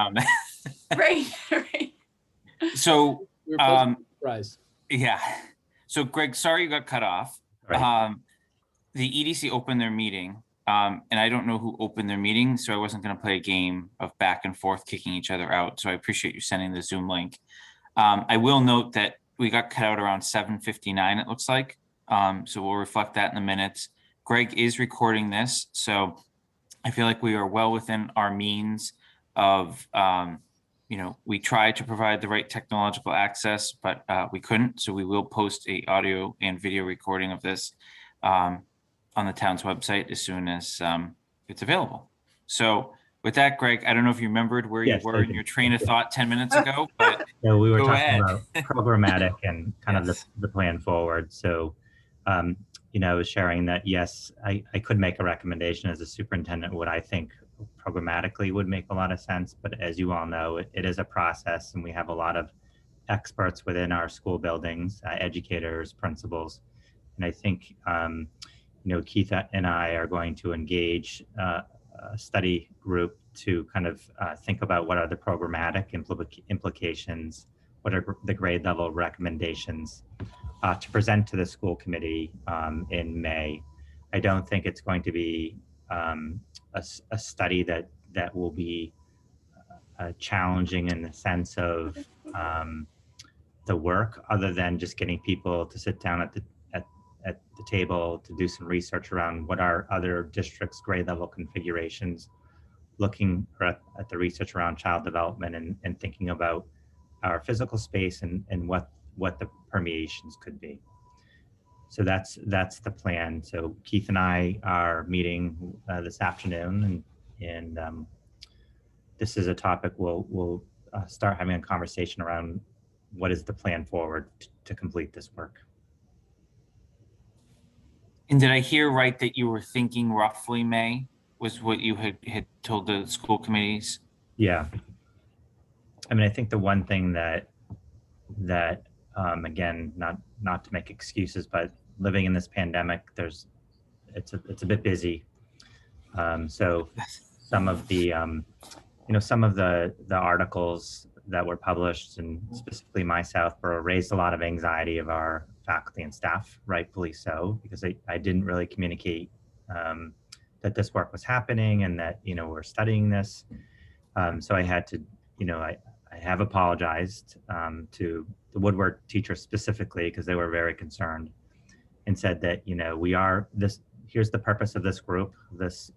around that. Right, right. So, We're pleasantly surprised. yeah. So Greg, sorry you got cut off. Right. The EDC opened their meeting, and I don't know who opened their meeting, so I wasn't going to play a game of back and forth kicking each other out. So I appreciate you sending the Zoom link. I will note that we got cut out around 7:59, it looks like. So we'll reflect that in the minutes. Greg is recording this, so I feel like we are well within our means of, we tried to provide the right technological access, but we couldn't. So we will post a audio and video recording of this on the town's website as soon as it's available. So with that, Greg, I don't know if you remembered where Yes, you I were in do. your train of thought 10 minutes ago, but So we were go talking ahead. about programmatic and kind Yes. of the plan forward. So, I was sharing that, yes, I could make a recommendation as a superintendent, what I think programmatically would make a lot of sense. But as you all know, it is a process, and we have a lot of experts within our school buildings, educators, principals. And I think, Keith and I are going to engage a study group to kind of think about what are the programmatic implications, what are the grade level recommendations to present to the school committee in May. I don't think it's going to be a study that will be challenging in the sense of the work, other than just getting people to sit down at the table to do some research around what are other districts' grade level configurations, looking at the research around child development and thinking about our physical space and what the permeations could be. So that's the plan. So Keith and I are meeting this afternoon, and this is a topic we'll start having a conversation around what is the plan forward to complete this work. And did I hear right that you were thinking roughly May was what you had told the school committees? Yeah. I mean, I think the one thing that again, not to make excuses, but living in this pandemic, it's a bit busy. So some of the some of the articles that were published, and specifically my Southborough, raised a lot of anxiety of our faculty and staff, rightfully so, because I didn't really communicate that this work was happening and that we're studying this. So I had to, I have apologized to the woodwork teachers specifically, because they were very concerned, and said that here's the purpose of this group, this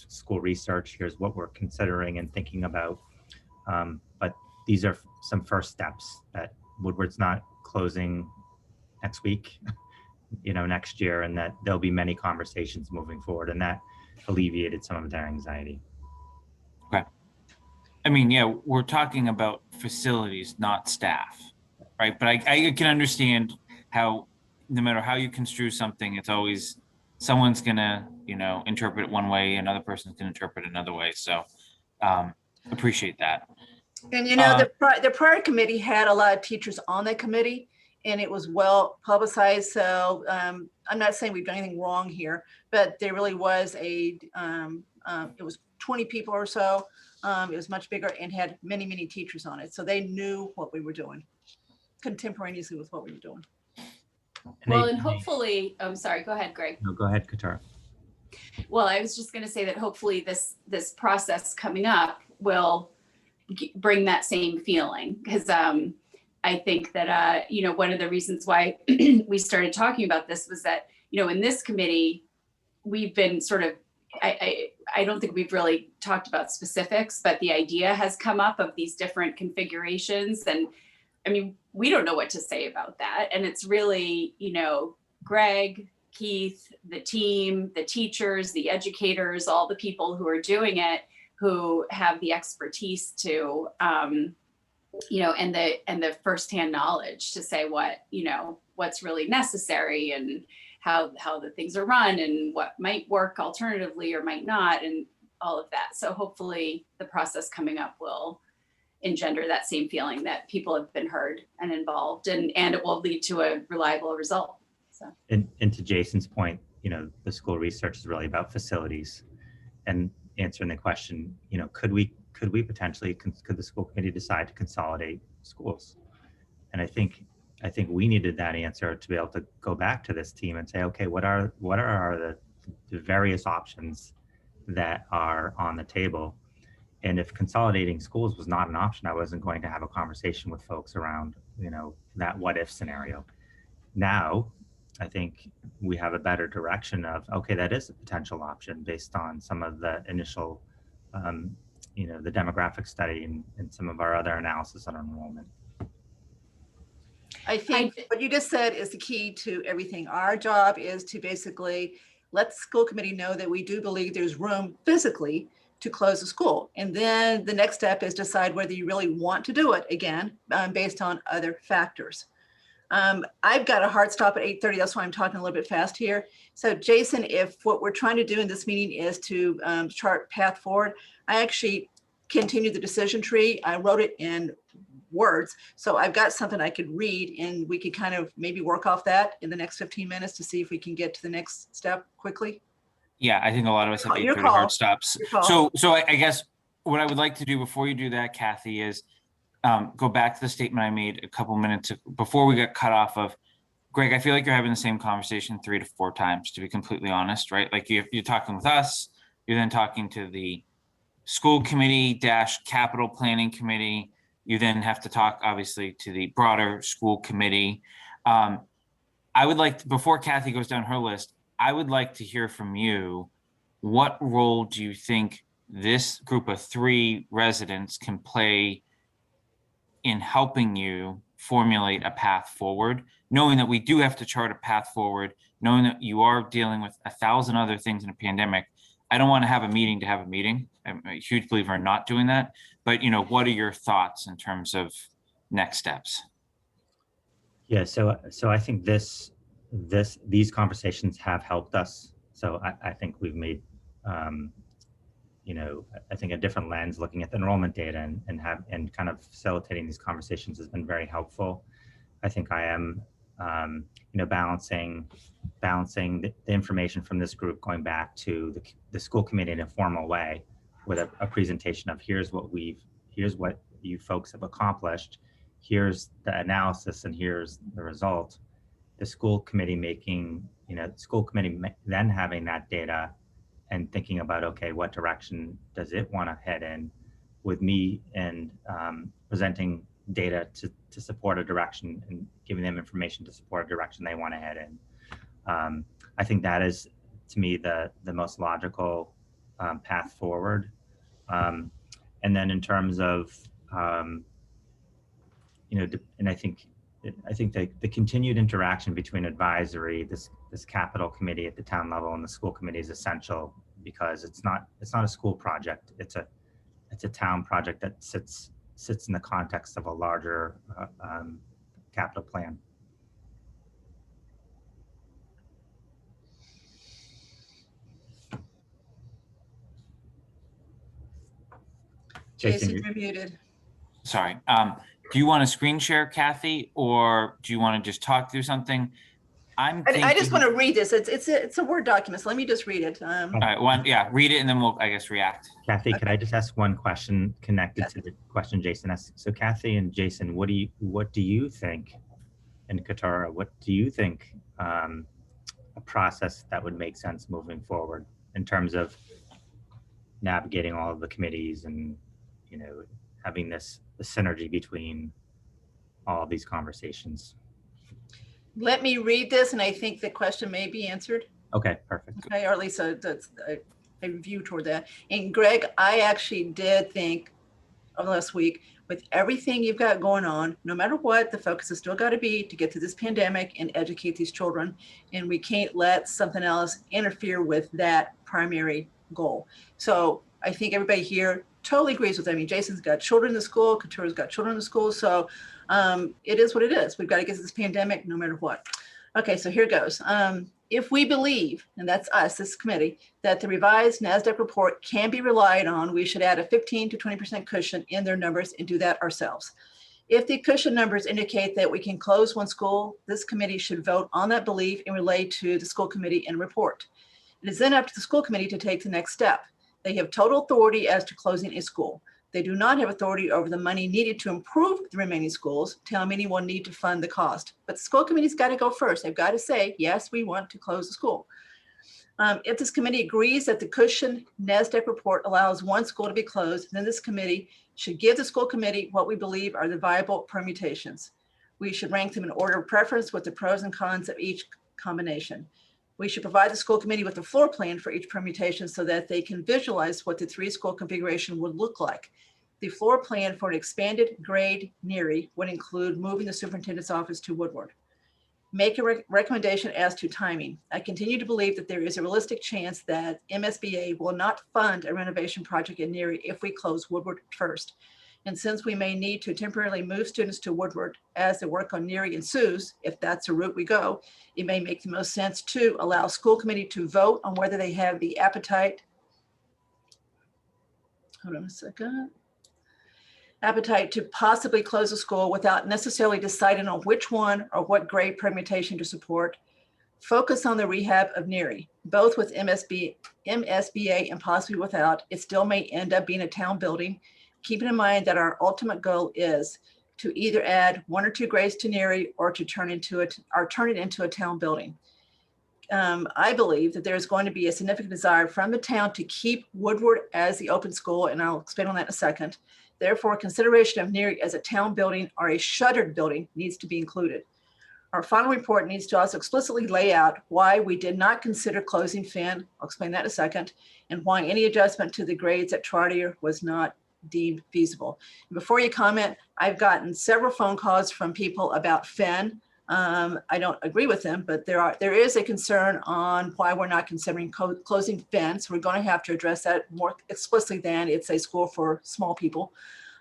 school research. Here's what we're considering and thinking about. But these are some first steps. That Woodward's not closing next week, next year, and that there'll be many conversations moving forward, and that alleviated some of their anxiety. Okay. I mean, yeah, we're talking about facilities, not staff, right? But I can understand how, no matter how you construe something, it's always someone's gonna, interpret it one way, another person's gonna interpret it another way. So appreciate that. And the prior committee had a lot of teachers on the committee, and it was well publicized. So I'm not saying we've done anything wrong here, but there really was it was 20 people or so. It was much bigger and had many, many teachers on it. So they knew what we were doing contemporaneously with what we were doing. And hopefully, I'm sorry, go ahead, Greg. No, go ahead, Katara. Well, I was just going to say that hopefully this process coming up will bring that same feeling, because I think that, one of the reasons why we started talking about this was that, in this committee, we've been sort of, I don't think we've really talked about specifics, but the idea has come up of these different configurations. And I mean, we don't know what to say about that. And it's really, Greg, Keith, the team, the teachers, the educators, all the people who are doing it, who have the expertise to, and the firsthand knowledge to say what's really necessary and how the things are run and what might work alternatively or might not, and all of that. So hopefully the process coming up will engender that same feeling that people have been heard and involved, and it will lead to a reliable result. So, and to Jason's point, the school research is really about facilities and answering the question, could could we potentially, could the school committee decide to consolidate schools? And I think we needed that answer to be able to go back to this team and say, okay, what are the various options that are on the table? And if consolidating schools was not an option, I wasn't going to have a conversation with folks around, that what if scenario. Now, I think we have a better direction of, okay, that is a potential option based on some of the initial, the demographic study and some of our other analysis on enrollment. I think what you just said is the key to everything. Our job is to basically let the school committee know that we do believe there's room physically to close the school. And then the next step is decide whether you really want to do it again, based on other factors. I've got a hard stop at 8:30. That's why I'm talking a little bit fast here. So Jason, if what we're trying to do in this meeting is to chart path forward, I actually continued the decision tree. I wrote it in words. So I've got something I could read, and we could kind of maybe work off that in the next 15 minutes to see if we can get to the next step quickly. Yeah, I think a lot of us have Your 8:30 call. hard stops. Your call. So I guess what I would like to do before you do that, Kathy, is go back to the statement I made a couple minutes before we got cut off of. Greg, I feel like you're having the same conversation 3 to 4 times, to be completely honest, right? Like you're talking with us, you're then talking to the school committee / capital planning committee. You then have to talk, obviously, to the broader school committee. I would like to, before Kathy goes down her list, I would like to hear from you. What role do you think this group of 3 residents can play in helping you formulate a path forward, knowing that we do have to chart a path forward, knowing that you are dealing with 1,000 other things in a pandemic? I don't want to have a meeting to have a meeting. I'm a huge believer in not doing that. But, what are your thoughts in terms of next steps? Yeah, so I think these conversations have helped us. So I think we've made, I think a different lens looking at the enrollment data and kind of facilitating these conversations has been very helpful. I think I am, balancing the information from this group going back to the school committee in a formal way with a presentation of here's what you folks have accomplished, here's the analysis, and here's the result. The school committee then having that data and thinking about, okay, what direction does it want to head in, with me and presenting data to support a direction and giving them information to support a direction they want to head in. I think that is, to me, the most logical path forward. And then in terms of, and I think the continued interaction between advisory, this capital committee at the town level, and the school committee is essential, because it's not a school project. It's a town project that sits in the context of a larger capital plan. Jason, you're muted. Sorry. Do you want to screen share, Kathy, or do you want to just talk through something? I just want to read this. It's a Word document, so let me just read it. All right, read it, and then we'll, I guess, react. Kathy, could I just ask one question connected to the question Jason asked? So Kathy and Jason, what do you think, and Katara, what do you think a process that would make sense moving forward in terms of navigating all of the committees and, having the synergy between all of these conversations? Let me read this, and I think the question may be answered. Okay, perfect. Okay, or at least a view toward that. And Greg, I actually did think of last week, with everything you've got going on, no matter what, the focus has still got to be to get through this pandemic and educate these children. And we can't let something else interfere with that primary goal. So I think everybody here totally agrees with that. I mean, Jason's got children in the school, Katura's got children in the school. So it is what it is. We've got to get through this pandemic no matter what. Okay, so here goes. If we believe, and that's us, this committee, that the revised NASDAQ report can be relied on, we should add a 15 to 20% cushion in their numbers and do that ourselves. If the cushion numbers indicate that we can close one school, this committee should vote on that belief and relay to the school committee and report. It is then up to the school committee to take the next step. They have total authority as to closing a school. They do not have authority over the money needed to improve the remaining schools. Town meeting will need to fund the cost. But the school committee's got to go first. They've got to say, yes, we want to close the school. If this committee agrees that the Cushion NASDAQ report allows one school to be closed, then this committee should give the school committee what we believe are the viable permutations. We should rank them in order of preference with the pros and cons of each combination. We should provide the school committee with a floor plan for each permutation so that they can visualize what the 3-school configuration would look like. The floor plan for an expanded grade NERI would include moving the superintendent's office to Woodward. Make a recommendation as to timing. I continue to believe that there is a realistic chance that MSBA will not fund a renovation project in NERI if we close Woodward first. And since we may need to temporarily move students to Woodward as the work on NERI ensues, if that's the route we go, it may make the most sense to allow school committee to vote on whether they have the appetite. Hold on a second. Appetite to possibly close the school without necessarily deciding on which one or what grade permutation to support. Focus on the rehab of NERI, both with MSBA and possibly without. It still may end up being a town building. Keeping in mind that our ultimate goal is to either add 1 or 2 grades to NERI or to turn it into a town building. I believe that there's going to be a significant desire from the town to keep Woodward as the open school, and I'll expand on that in a second. Therefore, consideration of NERI as a town building or a shuttered building needs to be included. Our final report needs to also explicitly lay out why we did not consider closing Finn, I'll explain that in a second, and why any adjustment to the grades at Trotter was not deemed feasible. And before you comment, I've gotten several phone calls from people about Finn. I don't agree with them, but there is a concern on why we're not considering closing Finn. So we're going to have to address that more explicitly than it's a school for small people.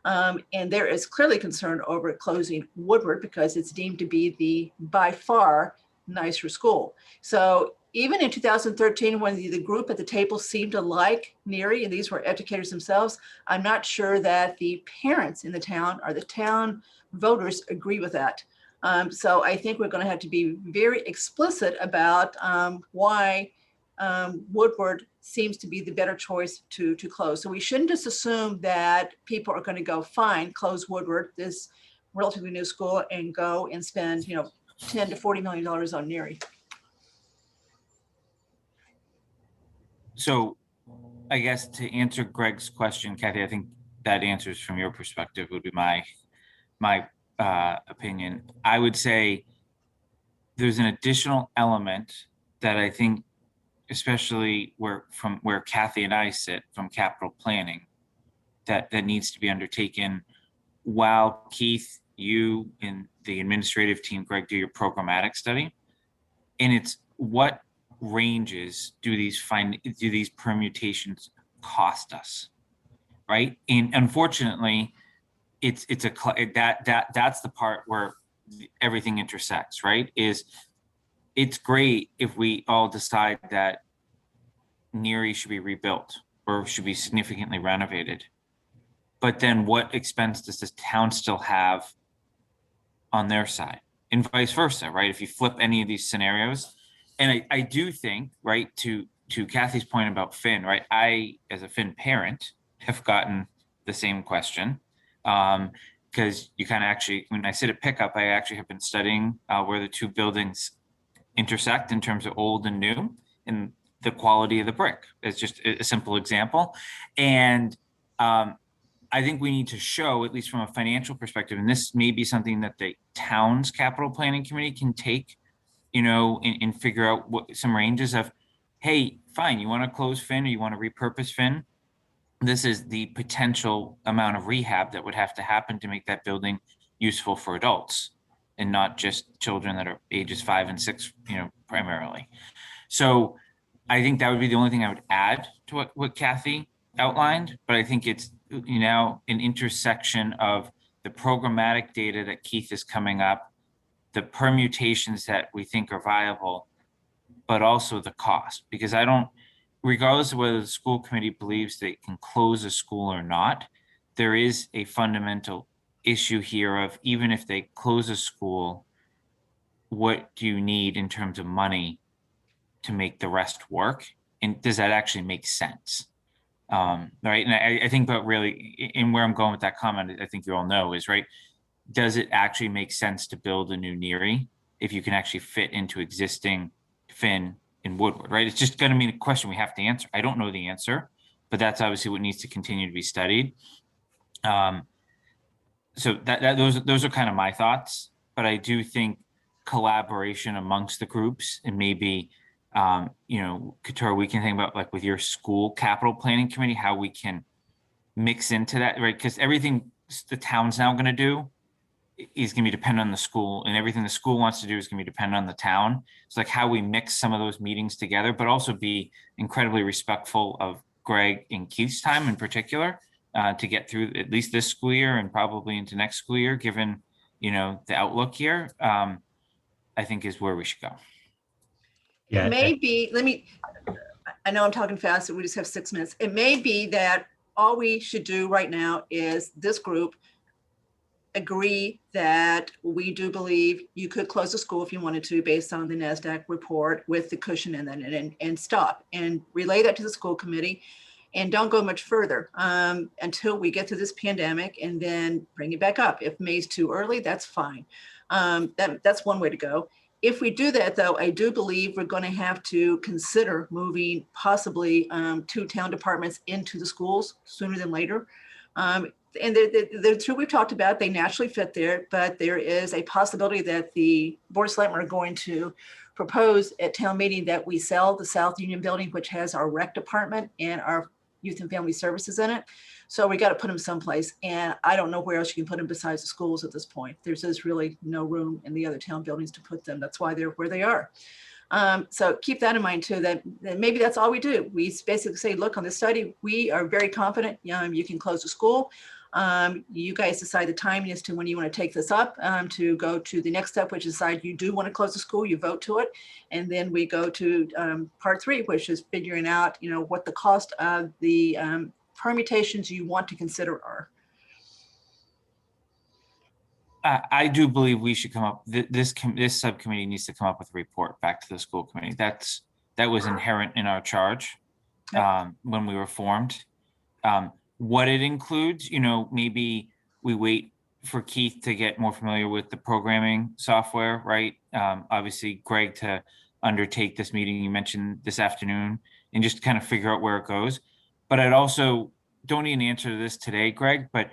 And there is clearly concern over closing Woodward because it's deemed to be the by far nicer school. So even in 2013, when the group at the table seemed to like NERI, and these were educators themselves, I'm not sure that the parents in the town or the town voters agree with that. So I think we're going to have to be very explicit about why Woodward seems to be the better choice to close. So we shouldn't just assume that people are going to go, fine, close Woodward, this relatively new school, and go and spend, $10 to $40 million on NERI. So I guess to answer Greg's question, Kathy, I think that answers from your perspective would be my opinion. I would say there's an additional element that I think, especially where Kathy and I sit from capital planning, that needs to be undertaken while Keith, you and the administrative team, Greg, do your programmatic study. And it's what ranges do these permutations cost us, right? And unfortunately, that's the part where everything intersects, right? It's great if we all decide that NERI should be rebuilt or should be significantly renovated. But then what expense does this town still have on their side? And vice versa, right? If you flip any of these scenarios, and I do think, right, to Kathy's point about Finn, right? I, as a Finn parent, have gotten the same question. Because you kind of actually, when I sit at pickup, I actually have been studying where the two buildings intersect in terms of old and new and the quality of the brick. It's just a simple example. And I think we need to show, at least from a financial perspective, and this may be something that the town's capital planning committee can take, and figure out what some ranges of, hey, fine, you want to close Finn or you want to repurpose Finn? This is the potential amount of rehab that would have to happen to make that building useful for adults and not just children that are ages 5 and 6, primarily. So I think that would be the only thing I would add to what Kathy outlined. But I think it's, an intersection of the programmatic data that Keith is coming up, the permutations that we think are viable, but also the cost, because regardless of whether the school committee believes they can close a school or not, there is a fundamental issue here of, even if they close a school, what do you need in terms of money to make the rest work? And does that actually make sense? Right. And I think, but really, in where I'm going with that comment, I think you all know is right. Does it actually make sense to build a new Neary if you can actually fit into existing Finn in Woodward, right? It's just going to be a question we have to answer. I don't know the answer, but that's obviously what needs to continue to be studied. So those are kind of my thoughts, but I do think collaboration amongst the groups and maybe Katura, we can think about like with your school capital planning committee, how we can mix into that, right? Because everything the town's now going to do is going to be dependent on the school, and everything the school wants to do is going to be dependent on the town. It's like how we mix some of those meetings together, but also be incredibly respectful of Greg and Keith's time in particular to get through at least this school year and probably into next school year, given, the outlook here, I think is where we should go. It may be, I know I'm talking fast, we just have 6 minutes. It may be that all we should do right now is this group agree that we do believe you could close the school if you wanted to, based on the NASDAQ report with the cushion and then and stop and relay that to the school committee and don't go much further until we get through this pandemic and then bring it back up. If May's too early, that's fine. That's one way to go. If we do that, though, I do believe we're going to have to consider moving possibly 2 town departments into the schools sooner than later. And the two we've talked about, they naturally fit there, but there is a possibility that the Board of Selectmen are going to propose at town meeting that we sell the South Union building, which has our rec department and our youth and family services in it. So we got to put them someplace. And I don't know where else you can put them besides the schools at this point. There's just really no room in the other town buildings to put them. That's why they're where they are. So keep that in mind too, that maybe that's all we do. We basically say, look, on this study, we are very confident you can close the school. You guys decide the timing as to when you want to take this up to go to the next step, which is decide you do want to close the school, you vote to it. And then we go to part 3, which is figuring out, what the cost of the permutations you want to consider are. I do believe we should come up, this subcommittee needs to come up with a report back to the school committee. That was inherent in our charge when we were formed. What it includes, maybe we wait for Keith to get more familiar with the programming software, right? Obviously, Greg to undertake this meeting you mentioned this afternoon and just kind of figure out where it goes. But I'd also don't need an answer to this today, Greg, but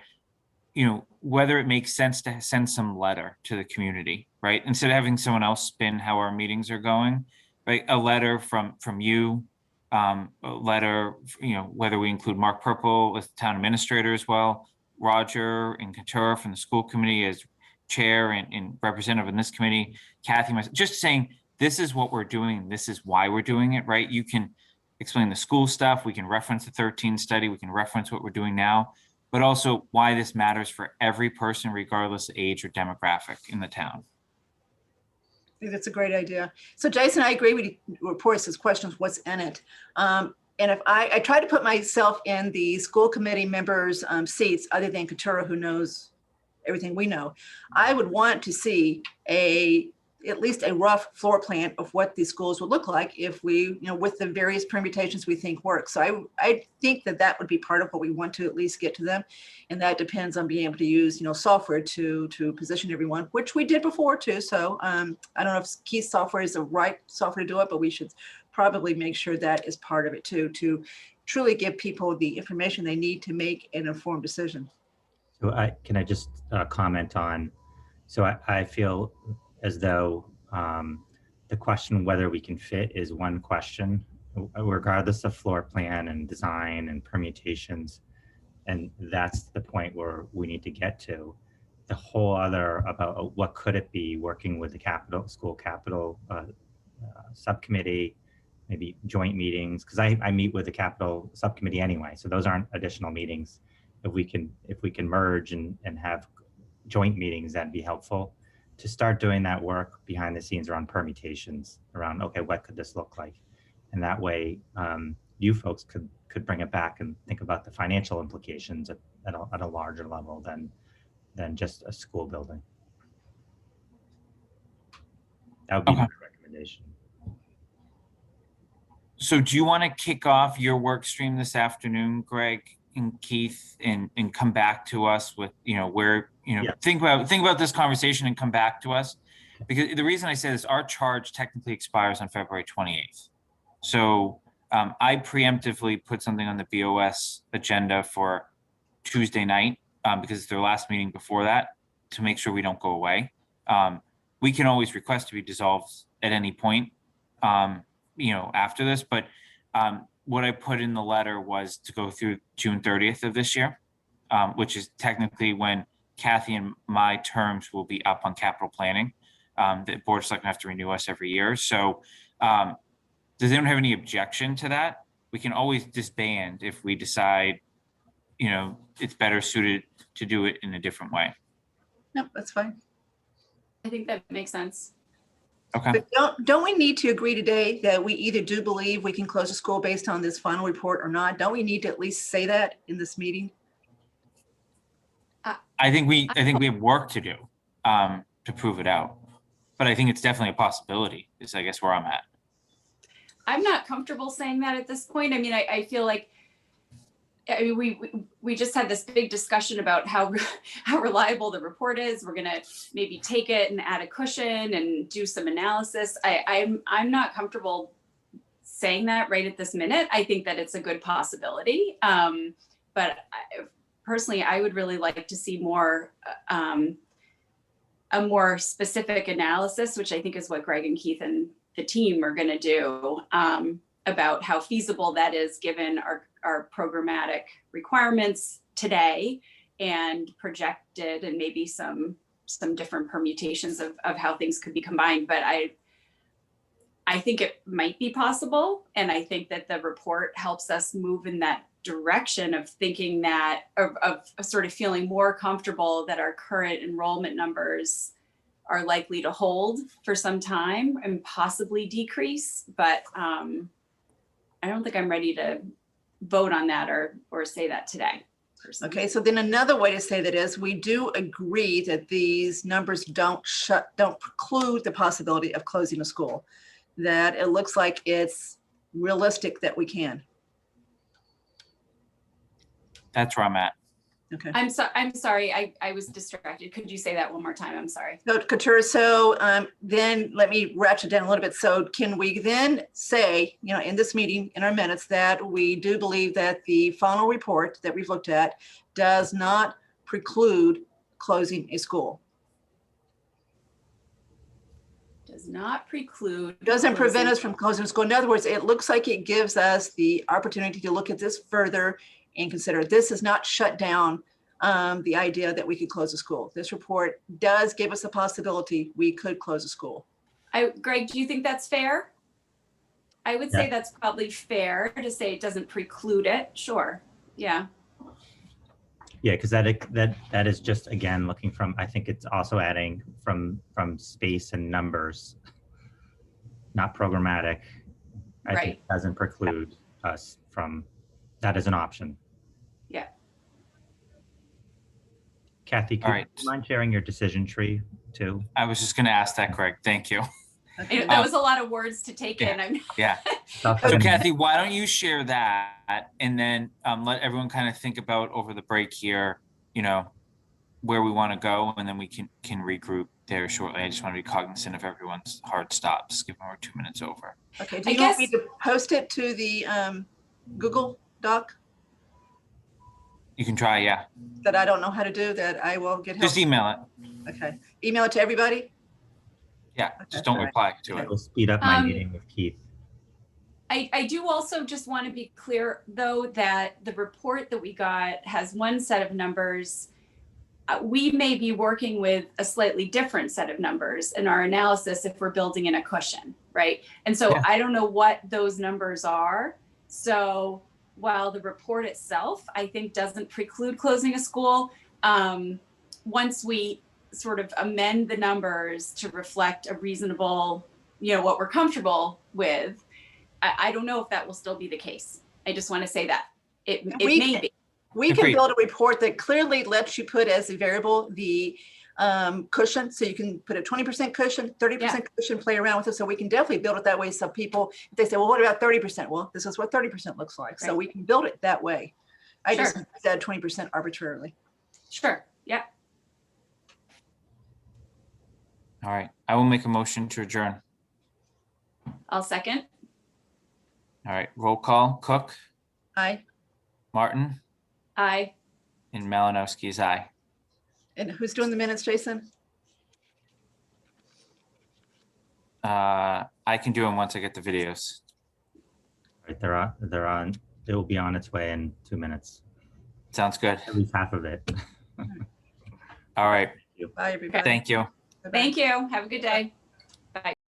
whether it makes sense to send some letter to the community, right? Instead of having someone else spin how our meetings are going, right? A letter from you, a letter, whether we include Mark Purple as town administrator as well, Roger and Katura from the school committee as chair and representative in this committee, Kathy, myself, just saying, this is what we're doing. This is why we're doing it, right? You can explain the school stuff. We can reference the 13 study. We can reference what we're doing now, but also why this matters for every person, regardless of age or demographic in the town. I think that's a great idea. So Jason, I agree with you. Reports as questions, what's in it? And if I try to put myself in the school committee members' seats, other than Katura, who knows everything we know, I would want to see at least a rough floor plan of what these schools would look like if we, with the various permutations we think work. So I think that would be part of what we want to at least get to them. And that depends on being able to use, software to position everyone, which we did before too. So I don't know if Keith's software is the right software to do it, but we should probably make sure that is part of it too, to truly give people the information they need to make an informed decision. So can I just comment on, so I feel as though the question whether we can fit is one question, regardless of floor plan and design and permutations. And that's the point where we need to get to. The whole other about what could it be, working with the school capital subcommittee, maybe joint meetings, because I meet with the capital subcommittee anyway. So those aren't additional meetings. If we can merge and have joint meetings, that'd be helpful to start doing that work behind the scenes around permutations, around, okay, what could this look like? And that way, you folks could bring it back and think about the financial implications at a larger level than just a school building. That would be my recommendation. So do you want to kick off your work stream this afternoon, Greg and Keith, and come back to us with, where, Yeah. think about this conversation and come back to us? Because the reason I say this, our charge technically expires on February 28th. So I preemptively put something on the BOS agenda for Tuesday night because it's their last meeting before that to make sure we don't go away. We can always request to be dissolved at any point, after this, but what I put in the letter was to go through June 30th of this year, which is technically when Kathy and my terms will be up on capital planning. The board of selectmen have to renew us every year. So does anyone have any objection to that? We can always disband if we decide, it's better suited to do it in a different way. No, that's fine. I think that makes sense. Okay. But don't we need to agree today that we either do believe we can close the school based on this final report or not? Don't we need to at least say that in this meeting? I think we have work to do to prove it out, but I think it's definitely a possibility. Is I guess where I'm at. I'm not comfortable saying that at this point. I mean, I feel like, we just had this big discussion about how reliable the report is. We're gonna maybe take it and add a cushion and do some analysis. I'm not comfortable saying that right at this minute. I think that it's a good possibility, but personally, I would really like to see more a more specific analysis, which I think is what Greg and Keith and the team are going to do, about how feasible that is given our programmatic requirements today and projected, and maybe some different permutations of how things could be combined. But I think it might be possible, and I think that the report helps us move in that direction of thinking that of sort of feeling more comfortable that our current enrollment numbers are likely to hold for some time and possibly decrease. But I don't think I'm ready to vote on that or say that today. Personally. Okay, so then another way to say that is we do agree that these numbers don't preclude the possibility of closing a school, that it looks like it's realistic that we can. That's where I'm at. Okay. I'm sorry, I was distracted. Could you say that one more time? I'm sorry. So Couture, then let me ratchet down a little bit. So can we then say, in this meeting, in our minutes, that we do believe that the final report that we've looked at does not preclude closing a school? Does not preclude. Doesn't prevent us from closing a school. In other words, it looks like it gives us the opportunity to look at this further and consider. This is not shut down the idea that we could close a school. This report does give us a possibility we could close a school. Greg, do you think that's fair? I would say that's probably fair to say it doesn't preclude it. Sure. Yeah. Yeah, because that is just, again, looking from, I think it's also adding from space and numbers, not programmatic. I think it doesn't preclude us from, that is an option. Yeah. Kathy, could you mind sharing your decision tree too? I was just going to ask that, Greg. Thank you. Okay. That was a lot of words to take in. Yeah. So Kathy, why don't you share that and then let everyone kind of think about over the break here, where we want to go, and then we can regroup there shortly. I just want to be cognizant of everyone's hard stops, given we're 2 minutes over. Okay. Do you want me to post it to the Google Doc? You can try, yeah. That I don't know how to do, that I will get help. Just email it. Okay. Email it to everybody? Yeah, just don't reply to It it. will speed up my meeting with Keith. I do also just want to be clear, though, that the report that we got has one set of numbers. We may be working with a slightly different set of numbers in our analysis if we're building in a cushion, right? And so I don't know what those numbers are. So while the report itself, I think, doesn't preclude closing a school, once we sort of amend the numbers to reflect a reasonable, what we're comfortable with, I don't know if that will still be the case. I just want to say that it may be. We can build a report that clearly lets you put as a variable the cushion, so you can put a 20% cushion, 30% cushion, play around with it. So we can definitely build it that way. So people, if they say, well, what about 30%? Well, this is what 30% looks like. So Right. we can build it that way. I just Sure. said 20% arbitrarily. Sure, yeah. All right, I will make a motion to adjourn. I'll second. All right, roll call, Cook, Martin, Aye. and Malinowski's aye. And who's doing the minutes, Jason? I can do them once I get the videos. Right, they're on, it will be on its way in 2 minutes, Sounds good. at least half of it. All right, Bye, everybody. thank you. Bye-bye. Thank you. Have a good day.